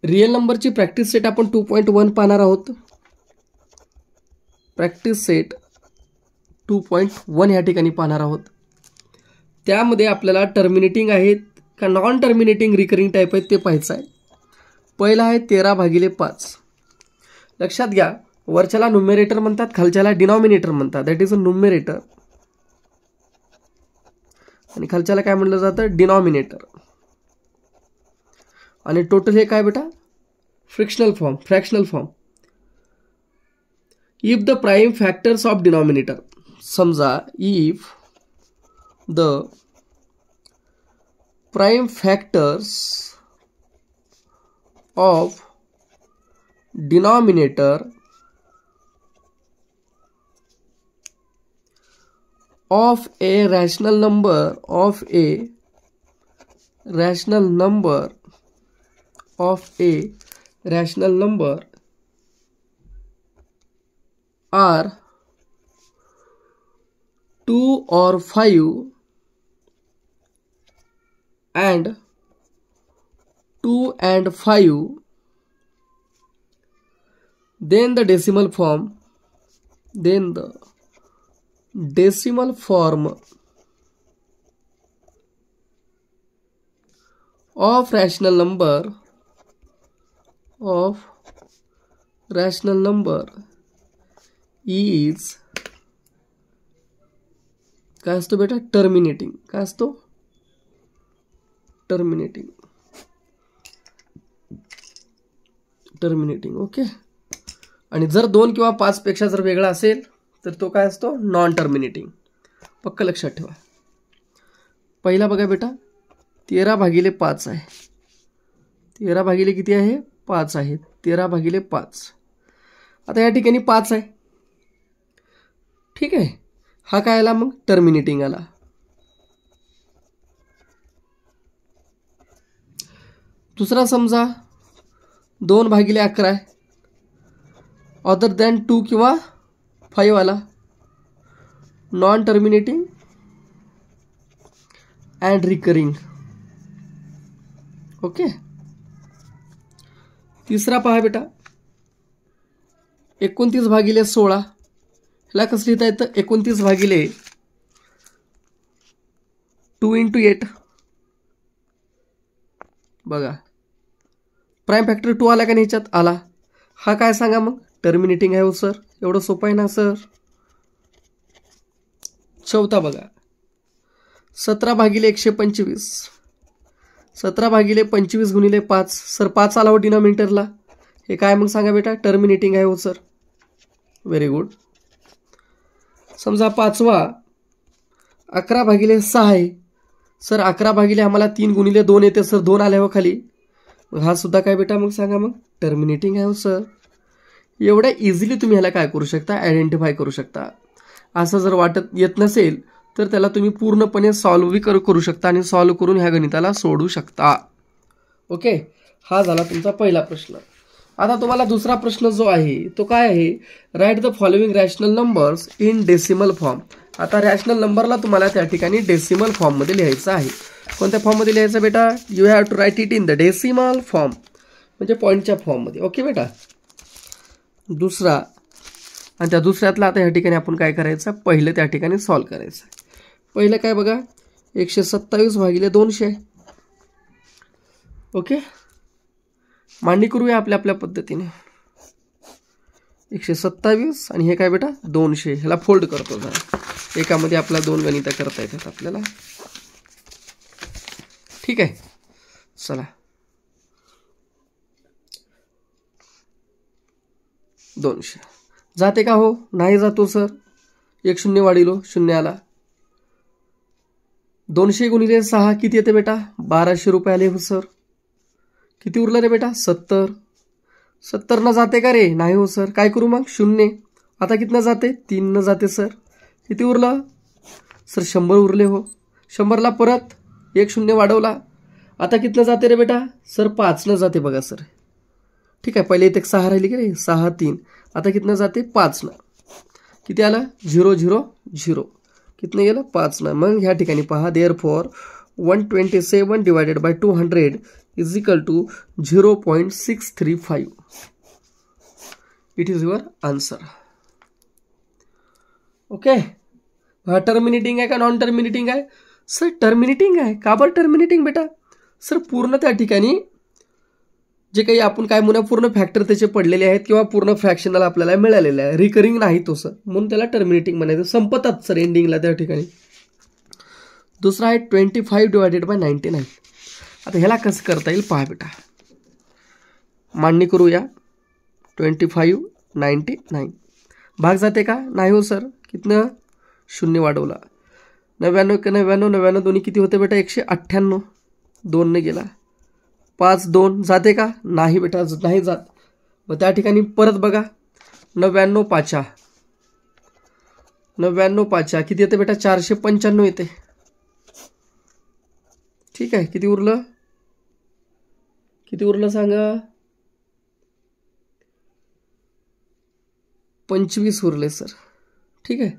Real नंबरची practice set आपण 2.1 पाहणार आहोत. प्रॅक्टिस सेट 2.1 या ठिकाणी पाहणार आहोत. त्यामध्ये आपल्याला टर्मिनेटिंग आहेत का नॉन टर्मिनेटिंग रिकरिंग टाईप आहेत ते पाहायचं आहे. पहिला आहे 13/5. लक्षात घ्या, वरच्याला न्यूमरेटर म्हणतात, खालच्याला डिनॉमिनेटर म्हणतात. दॅट इज अ न्यूमरेटर आणि खालच्याला काय म्हटलं जातं, डिनॉमिनेटर. आणि टोटल हे काय बेटा, fractional form. If the prime factors of denominator, समजा if the prime factors of denominator of a rational number are 2 or 5 and 2 and 5, then the decimal form of rational number is काय असतो बेटा, terminating. काय असतो, terminating. Okay. आणि जर 2 किंवा 5 पेक्षा जर वेगळा असेल तर तो काय असतो, नॉन टर्मिनेटिंग. पक्क लक्षात ठेवा. पहिला बघा बेटा, 13/5 आहे. 13 भागिले किती आहे, 5 आहे. 13/5. आता या ठिकाणी 5 आहे. ठीक आहे. हा काय आला मग, टर्मिनेटिंग आला. दुसरा समजा 2/11 आहे. अदर दॅन 2 किंवा 5 आला, non terminating and recurring. Okay. तिसरा पहा बेटा, 29/16. ह्याला कसं लिहिता येतं, 29/2 × 8. बघा, प्राइम फॅक्टर 2 आला का नाही, ह्याच्यात आला. हा काय सांगा मग, टर्मिनेटिंग आहे हो सर. एवढं सोपं आहे ना सर. चौथा बघा, 17/125. 17/25 गुणिले 5. सर 5 आला हो डिनॉमिनेटरला. हे काय मग सांगा बेटा, टर्मिनेटिंग आहे हो सर. Very good. समजा पाचवा 11/6 आहे. सर 11 आम्हाला 3 गुणिले 2 येते सर, 2 आले हो खाली. मग हा सुद्धा काय बेटा मग सांगा, मग टर्मिनेटिंग आहे हो सर. एवढ्या इझिली तुम्ही ह्याला काय करू शकता, आयडेंटिफाय करू शकता. असं जर वाटत येत नसेल तर त्याला तुम्ही पूर्णपणे सॉल्व्ह करू शकता आणि सॉल्व्ह करून ह्या गणिताला सोडू शकता. ओके. हा झाला तुमचा पहिला प्रश्न. आता तुम्हाला दुसरा प्रश्न जो आहे तो काय आहे, write the following rational numbers in decimal form. आता रॅशनल नंबरला तुम्हाला त्या ठिकाणी डेसिमल फॉर्ममध्ये लिहायचं आहे. कोणत्या फॉर्ममध्ये लिहायचं बेटा, you have to write it in the decimal form, म्हणजे पॉईंटच्या फॉर्ममध्ये. ओके बेटा. दुसरा, आणि त्या दुसऱ्यातला आता या ठिकाणी आपण काय करायचं, पहिलं त्या ठिकाणी सॉल्व करायचं. पहिलं काय बघा, 127/200. ओके. मांडणी करूया आपल्या पद्धतीने. 127 आणि हे काय बेटा 200. ह्याला फोल्ड करतो जरा, एकामध्ये आपला 2 गणितं करता येतात आपल्याला. ठीक आहे. चला, 200 जाते का हो, नाही जातो सर. 1 0 वाढिलो, 0 आला. 200 गुणिले 6 किती येते बेटा, 1200 रुपये आले हो सर. किती उरलं रे बेटा, 70. 70 न जाते का रे, नाही हो सर. काय करू मग, 0. आता कितना जाते, 3 न जाते सर. किती उरलं सर, 100 उरले हो. 100ला परत 1 0 वाढवला. आता कितना जाते रे बेटा, सर 5 न जाते बघा सर. ठीक आहे. पहिले इथे 6 राहिली की रे, 6 3. आता कितना जाते, 5 न. किती आलं, 0 0 0. कितने गेलं, 5 न. मग ह्या ठिकाणी पहा, therefore 127 / 200 is equal to 0.635. It is your answer. Okay. हा टर्मिनेटिंग आहे का नॉन टर्मिनेटिंग आहे? सर टर्मिनेटिंग आहे. का बरं टर्मिनेटिंग बेटा? सर पूर्ण त्या ठिकाणी जे काही आपण काय म्हणूया पूर्ण फॅक्टर त्याचे पडलेले आहेत किंवा पूर्ण फ्रॅक्शनल आपल्याला मिळालेलं आहे, रिकरिंग नाही तो सर, म्हणून त्याला टर्मिनेटिंग म्हणायचं. संपतात सर एंडिंगला त्या ठिकाणी. दुसरा आहे 25 डिवायडेड बाय 99. आता ह्याला कसं करता येईल पहा बेटा. मांडणी करूया. 25 99 भाग जाते का? नाही हो सर. कितनं? 0 वाढवला. 99 99 99 दोन्ही किती होते बेटा? 198. 2 ने गेला. 5 2 जाते का? नाही बेटा, नाही जात. मग त्या ठिकाणी परत बघा. 99 5 99 5 किती येते बेटा? 495 येते. ठीक आहे. किती उरलं? किती उरलं सांगा? 25 उरले सर. ठीक आहे.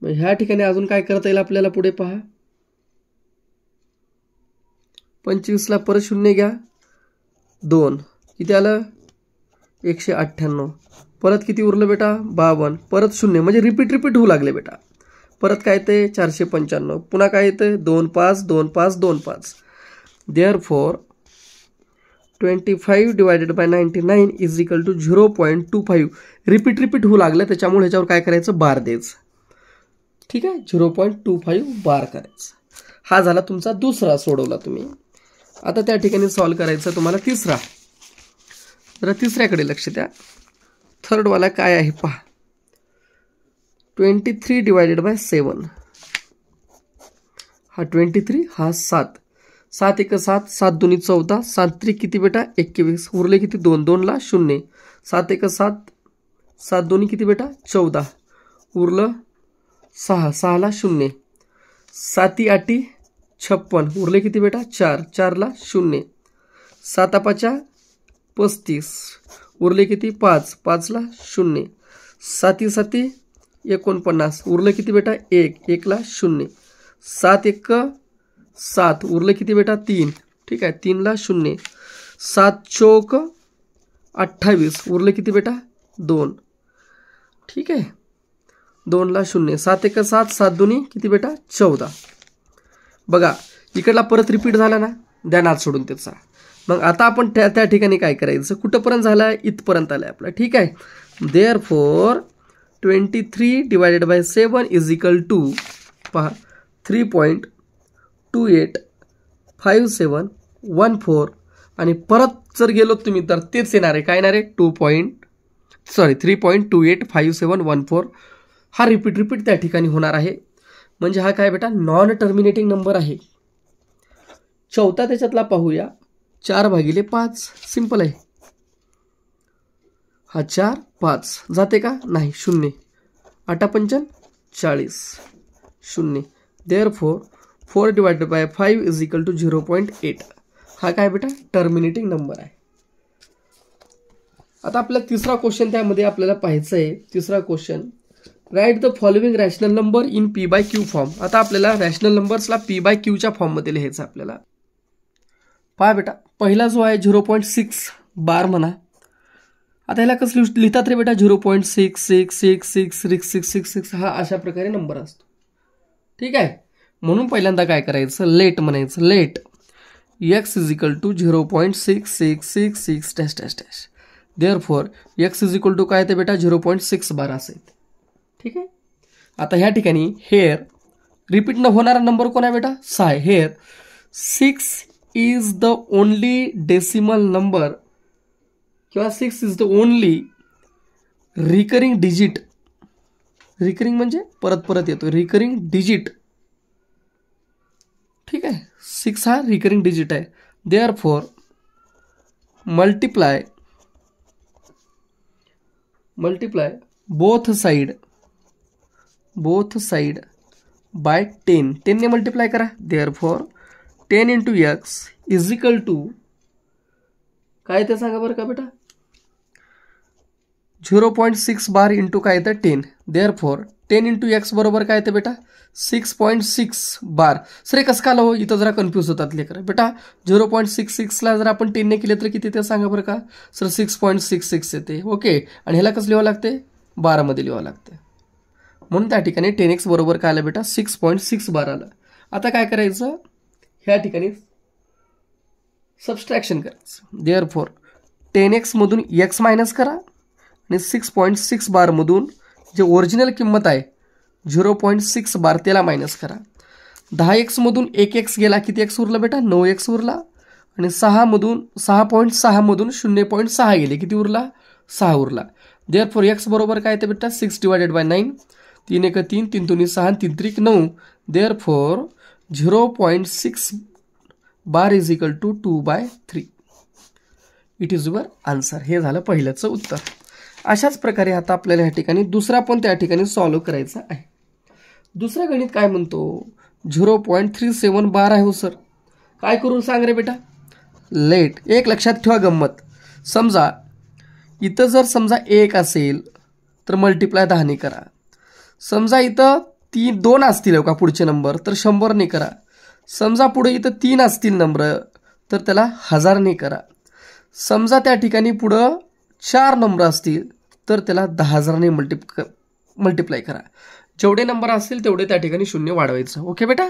मग ह्या ठिकाणी अजून काय करता येईल आपल्याला पुढे पहा. 25ला परत 0 घ्या. 2 किती आलं? 198. परत किती उरलं बेटा? 52. परत 0 म्हणजे रिपीट होऊ लागले बेटा. परत काय येते? 495. पुन्हा काय येते? 2 5 2 5 2 5. Therefore 25 divided by 99 is equal to 0.25. Repeat होऊ लागलं, त्याच्यामुळे ह्याच्यावर काय करायचं? बार द्यायचं. ठीक आहे. 0.25 बार करायचं. हा झाला तुमचा दुसरा, सोडवला तुम्ही. आता त्या ठिकाणी सॉल्व करायचं तुम्हाला तिसरा. जरा तिसऱ्याकडे लक्ष द्या. थर्डवाला काय आहे पहा. 23 डिवायडेड बाय 7. हा 23, हा 7. 7 1 7 7 2 14. 7 3 किती बेटा? 21. उरले किती? 2 2 ला 0. 7 1 7 7 2 किती बेटा? 14. उरलं 6 6 ला 0. 7 8 56. उरले किती बेटा? 4 4 ला 0. 7 5 35. उरले किती? 5 5 ला 0. 7 7 49. उरलं किती बेटा? 1 1 ला 0. 7 1 7. उरलं किती बेटा? 3. ठीक आहे. 3 ला 0. 7 4 28. उरलं किती बेटा? 2. ठीक आहे. 2 ला 0. 7 1 7 7 2 किती बेटा? 14. बघा इकडला परत रिपीट झाला ना, ध्यानात सोडून त्याचा. मग आता आपण त्या ठिकाणी काय करायचं? कुठंपर्यंत झाला? इथपर्यंत आलाय आपला. ठीक आहे. Therefore 23 divided by 7 is equal to पहा 3.285714. आणि परत जर गेलो तुम्ही तर तेच येणार आहे. काय येणार आहे? 3.285714. हा रिपीट त्या ठिकाणी होणार आहे. म्हणजे हा काय बेटा? नॉन टर्मिनेटिंग नंबर आहे. चौथा त्याच्यातला पाहूया. 4/5 सिंपल आहे. हा 4 5 जाते का? नाही. 0 8 5 40 0. Therefore 4 divided by 5 is equal to 0.8. हा काय बेटा? टर्मिनेटिंग नंबर आहे. आता आपला तिसरा क्वेश्चन त्यामध्ये आपल्याला पाहायचं आहे. तिसरा question, write the following rational number in P/Q form. आता आपल्याला रॅशनल नंबर्सला P/Qच्या फॉर्ममध्ये लिहायचं आपल्याला. पहा बेटा, पहिला जो आहे 0.6 बार म्हणा. आता ह्याला कसं लिहितात रे बेटा? 0.66666666 हा अशा प्रकारे नंबर असतो. ठीक आहे. म्हणून पहिल्यांदा काय करायचं? लेट म्हणायचं. Let x is equal to 0.6666 dash dash dash. Therefore x is equal to काय येते बेटा? 0.6 बार असेल. ठीक आहे. आता ह्या ठिकाणी हेअर रिपीट न होणारा नंबर कोण आहे बेटा? 6 आहे. Here 6 is the only decimal number किंवा 6 is the only recurring digit. Recurring म्हणजे परत येतो. Recurring digit. ठीक आहे. 6 हा रिकरिंग डिजिट आहे. Therefore multiply both side by 10. 10 ने मल्टिप्लाय करा. Therefore 10 into x is equal to काय ते सांगा बरं का बेटा? 0.6 बार इंटू काय येतं 10. देअरफॉर 10 इंटू एक्स बरोबर काय येतं बेटा 6.6 बार. सर हे कसं का हो, इथं जरा कन्फ्यूज होतात लेकर. बेटा 0.66ला जर आपण 10ने केले तर किती ते सांगा बरं का सर 6.66 येते. ओके, आणि ह्याला कसं लिहावं लागते 12मध्ये लिहावं लागते. म्हणून त्या ठिकाणी 10x बरोबर काय आलं बेटा 6.6 बार आलं. आता काय करायचं ह्या ठिकाणी सबस्ट्रॅक्शन करायचं. देअरफॉर 10x मधून x मायनस करा आणि 6.6 बारमधून जे ओरिजिनल किंमत आहे 0.6 बार त्याला मायनस करा. 10x मधून 1x गेला, किती एक्स उरला बेटा 9x उरला. आणि 6.6 मधून 0.6 गेले, किती उरला 6 उरला. देअरफॉर x बरोबर काय येते बेटा 6 divided by 9. 3 1 3, 3 2 6, 3 3 9. Therefore 0.6 bar is equal to 2/3. It is your answer. हे झालं पहिल्याचं उत्तर. अशाच प्रकारे आता आपल्याला ह्या ठिकाणी दुसरा पण त्या ठिकाणी सॉल्व्ह करायचा आहे. दुसरा गणित काय म्हणतो 0.37 बार आहे. हो सर काय करू सांग रे बेटा. लेट एक लक्षात ठेवा गंमत. समजा इथं जर समजा 1 असेल तर मल्टिप्लाय 10ने करा. समजा इथं 2 असतील का पुढचे नंबर तर 100ने करा. समजा पुढे इथं 3 असतील नंबर तर त्याला 1000ने करा. समजा त्या ठिकाणी पुढं 4 नंबर असतील तर त्याला 10,000ने मल्टिप्लाय करा. जेवढे नंबर असतील तेवढे त्या ठिकाणी शून्य वाढवायचं. ओके बेटा.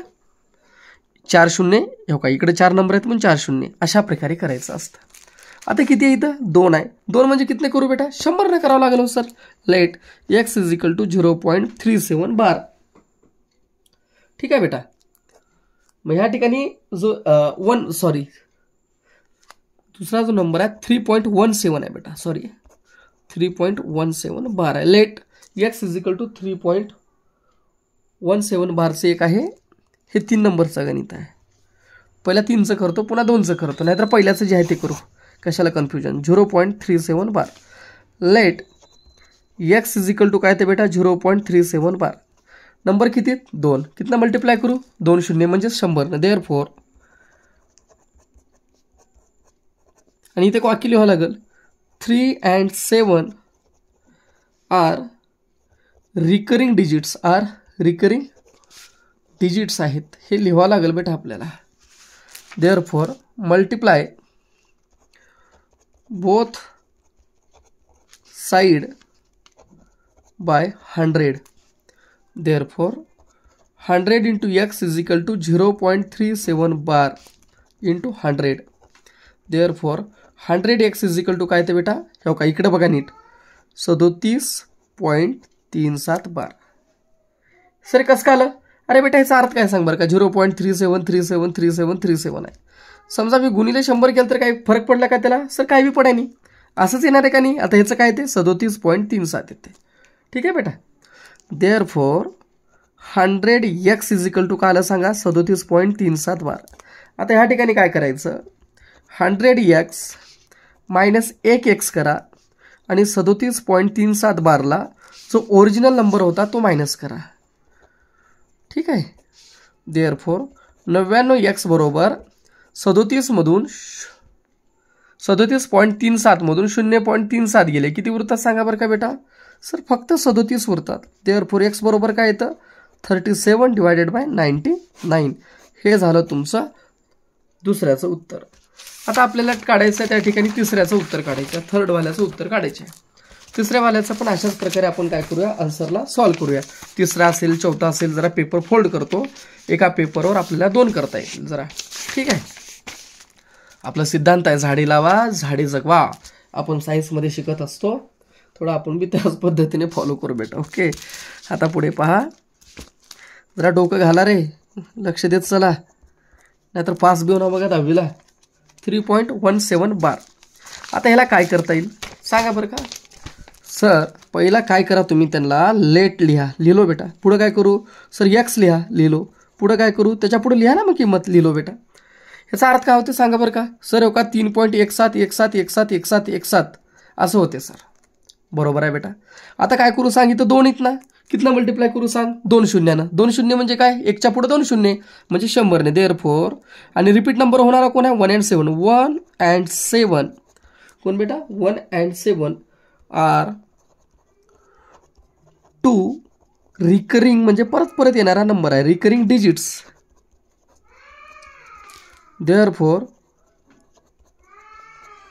4 शून्य हो का, इकडे 4 नंबर आहेत म्हणून 4 शून्य अशा प्रकारे करायचं असतं. आता किती आहे इथं 2 आहे. 2 म्हणजे कितने करू बेटा 100ने करावं लागेल. हो sir let x is equal to 0.37 bar. ठीक आहे बेटा. मग ह्या ठिकाणी जो दुसरा जो नंबर आहे 3.17 आहे बेटा. सॉरी 3.17 बार आहे. Let x is equal to 3.17 बारचे एक आहे. हे 3 नंबरचं गणित आहे. पहिला 3चं करतो पुन्हा 2चं करतो, नाहीतर पहिल्याचं जे आहे ते करू. कशाला confusion. 0.37 bar. Let x is equal to काय ते बेटा 0.37 बार. नंबर किती 2. कितना मल्टिप्लाय करू 2 शून्य म्हणजे 100. देअरफॉर आणि इथे वाक्य लिहावं लागेल 3 and 7 आर रिकरिंग डिजिट्स आहेत. हे लिहावं लागेल बेटा आपल्याला. Therefore multiply both side by 100. Therefore 100 into x is equal to 0.37 bar into 100. Therefore 100x is equal to काय ते बेटा हो का इकडे बघा नीट 37.37 बार. सर कसं आलं. अरे बेटा ह्याचा अर्थ काय सांग बरं का 0.37373737 आहे. समजा मी गुणिले 100 केलं तर काही फरक पडला का त्याला सर काही बी पडाय नाही. असंच येणार आहे का नाही. आता ह्याचं काय ते 37.37 येते. ठीक आहे बेटा. Therefore 100x is equal to काय आलं सांगा 37.37 बार. आता ह्या ठिकाणी काय करायचं 100x मायनस 1x करा आणि 37.37 बारला जो ओरिजिनल नंबर होता तो मायनस करा. ठीक आहे. देअरफॉर 99x बरोबर 37 मधून 37.37 मधून 0.37 गेले, किती उरतात सांगा बरं का बेटा सर फक्त 37 उरतात. देअरफॉर x बरोबर काय येतं 37 डिवायडेड बाय 99. हे झालं तुमचं दुसऱ्याचं उत्तर. आता आपल्याला काढायचं त्या ठिकाणी तिसऱ्याचं उत्तर काढायचं, थर्ड वाल्याचं उत्तर काढायचं. तिसऱ्या वाल्याचं पण अशाच प्रकारे आपण काय करूया आन्सरला सॉल्व्ह करूया. तिसरा असेल चौथा असेल जरा पेपर फोल्ड करतो. एका पेपरवर आपल्याला 2 करता येतील जरा. ठीक आहे. आपला सिद्धांत आहे झाडे लावा झाडे जगवा. आपण सायन्समध्ये शिकत असतो. थोडं आपण बी त्याच पद्धतीने फॉलो करू बेटा. ओके. आता पुढे पहा. जरा डोकं घाला रे, लक्ष देत चला, नाहीतर पास बी होणार बघा 10वीला. 3.17 बार. आता ह्याला काय करता येईल सांगा बरं का सर. पहिला काय करा तुम्ही त्यांना लेट लिहा. लिहिलो बेटा. पुढं काय करू सर x लिहा. लिहिलो. पुढं काय करू त्याच्या पुढे लिहा ना मग किंमत. लिहिलो बेटा. ह्याचा अर्थ काय होते सांगा बरं का सर. हो का 3.17171717 असं होते सर. बरोबर आहे बेटा. आता काय करू सांग इथं 2 आहेत ना, कितना मल्टिप्लाय करू सांग 2 शून्यानं. 2 शून्य म्हणजे काय 1च्या पुढे 2 शून्य म्हणजे 100ने. देअरफॉर आणि रिपीट नंबर होणारा कोण आहे 1 and 7. 1 and 7 कोण बेटा 1 and 7 आर टू रिकरिंग म्हणजे परत परत येणारा नंबर आहे, recurring digits. Therefore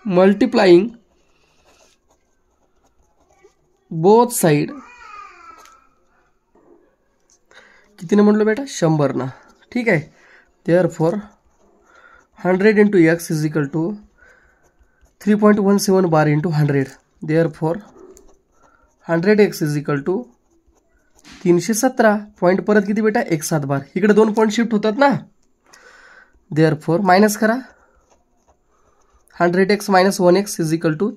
multiplying both side, कितीने म्हटलं बेटा, 100 ना. ठीक आहे. Therefore 100 into x is equal to 3.17 बार into 100. Therefore 100x is equal to 317 point, परत किती बेटा, 17 बार. इकडे 2 पॉईंट शिफ्ट होतात ना. देअरफॉर मायनस करा, 100x minus 1x is equal to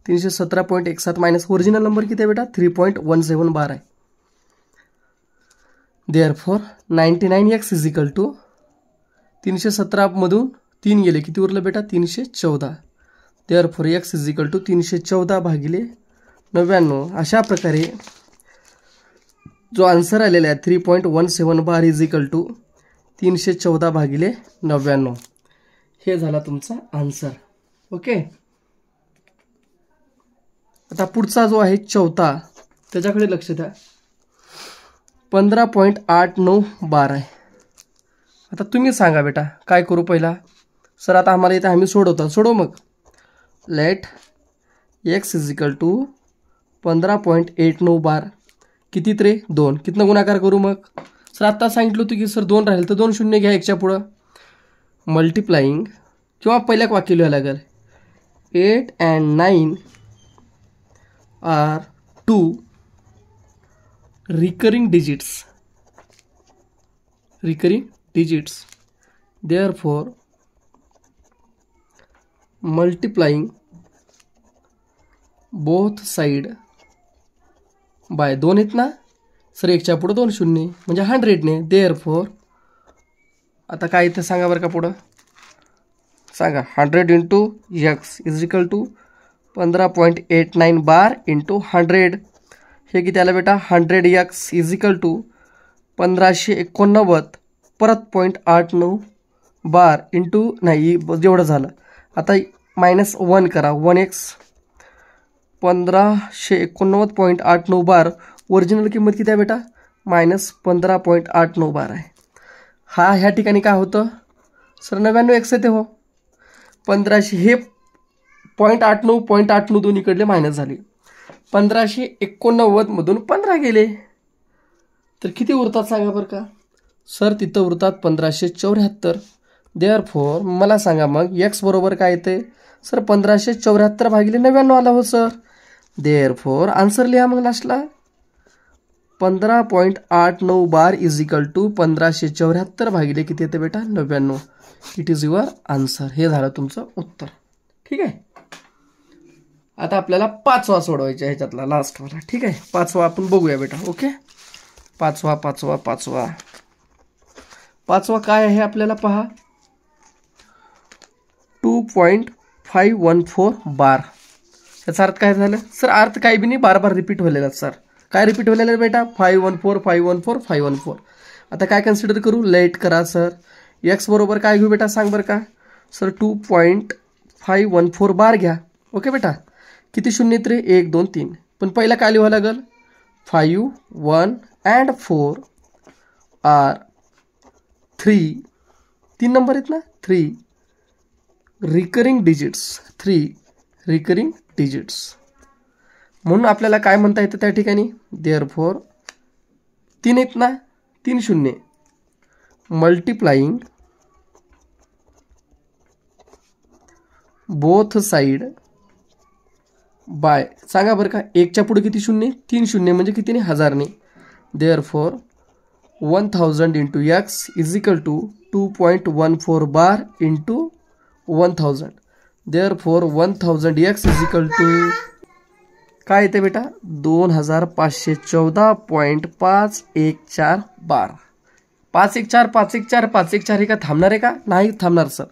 317.17 minus original number किती आहे बेटा, 3.17 बार आहे. Therefore 99x is equal to 317 मधून 3 गेले, किती उरलं बेटा, 314. Therefore x is equal to 314 भागिले 99. अशा प्रकारे जो आन्सर आलेला आहे 3.17 बार इज इक्वल टू 314 भागिले 99, हे झाला तुमचा आन्सर. ओके. आता पुढचा जो आहे चौथा, त्याच्याकडे लक्ष द्या. 15.89 बार आहे. आता तुम्ही सांगा बेटा काय करू पहिला. सर आता आम्हाला इथे आम्ही सोडव मग. Let x is equal to 15.89 bar, किती रे, 2. कितनं गुणाकार करू मग. सर आत्ता सांगितलं होतं की सर 2 राहील तर 2 शून्य घ्या एकच्या पुढं. मल्टिप्लाइंग किंवा पहिल्या वाक्य लिहायला लागेल 8 and 9 are 2 recurring digits. Therefore multiplying both side by 2 आहेत ना सर, एकच्या पुढं 2 शून्य म्हणजे 100 ने. देअरफॉर आता काय इथं सांगा बरं का, पुढं सांगा 100 into x is equal to 15.89 bar into 100. हे किती आलं बेटा, 100x इज इक्वल टू 1589 परत 0.89 बार इंटू, नाही जेवढं झालं. आता -1 करा, 1x 1589.89 बार. ओरिजिनल किंमत किती आहे बेटा, -15.89 बार आहे. ह्या ठिकाणी काय होतं सर, 99x येते हो. 1500 हे 0.89 दोन्हीकडले मायनस झाले. 1589 मधून 15 गेले तर किती उरतात सांगा बरं का. सर तिथं उरतात 1574. देअरफॉर मला सांगा मग एक्स बरोबर काय येते. सर 1574 भागिले 99 आला हो सर. देअरफॉर आन्सर लिहा मग लास्टला. 15.89 बार इज इक्वल टू 1574 भागिले किती येते बेटा, 99. It is your answer. हे झालं तुमचं उत्तर. ठीक आहे. आता आपल्याला 5वा सोडवायचा आहे ह्याच्यातला लास्टवाला. ठीक आहे. 5वा आपण बघूया बेटा. ओके. 5वा काय आहे आपल्याला पहा. 2.514 बार. याचा अर्थ काय झालं सर, अर्थ काही बी नाही, बार बार रिपीट व्हायला. सर काय रिपीट व्हायला बेटा, 514. आता काय कन्सिडर करू, लेट करा सर. एक्स बरोबर काय घेऊ बेटा सांग बरं का. सर 2.514 बार घ्या. ओके बेटा. किती शून्य आहेत रे, 1 2 3. पण पहिला काय लिहावं लागेल, 5 1 and 4 are 3. 3 नंबर आहेत ना, 3 रिकरिंग डिजिट्स. म्हणून आपल्याला काय म्हणता येतं त्या ठिकाणी. देअरफॉर 3 आहेत ना, 3 शून्य. मल्टिप्लाइंग बोथ साइड बाय, सांगा बरं का, एकच्या पुढे किती शून्य, 3 शून्य म्हणजे किती ने, 1000 ने. Therefore 1000 into x is equal to 2.14 bar into 1000. Therefore 1000x is equal to काय येते बेटा, 2514.514 बार. 514 हे का थांबणार आहे का, नाही थांबणार सर.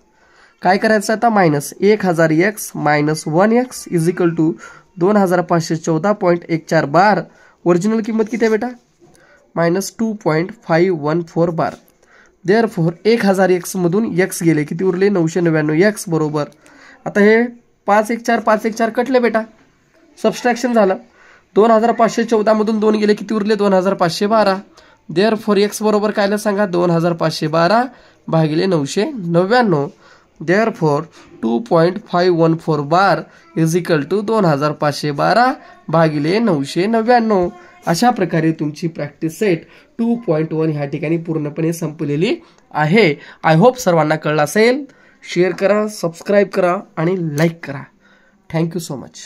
काय करायचं आता, minus 1000x minus 1x is equal to 2514.14 bar. Original किंमत किती आहे बेटा, -2.514 बार. देअरफॉर 1000x मधून x गेले, किती उरले, 999x बरोबर. आता हे 514 कटले बेटा, सबस्ट्रॅक्शन झालं. 2514 मधून 2 गेले किती उरले 2512. देअरफॉर एक्स बरोबर काय आलं सांगा 2512 भागिले 999. Therefore 2.514 bar is equal to 2512 भागिले 999. अशा प्रकारे तुमची प्रॅक्टिस सेट 2.1 ह्या ठिकाणी पूर्णपणे संपलेली आहे. आय होप सर्वांना कळलं असेल. शेअर करा, सबस्क्राईब करा आणि लाईक करा. Thank you so much.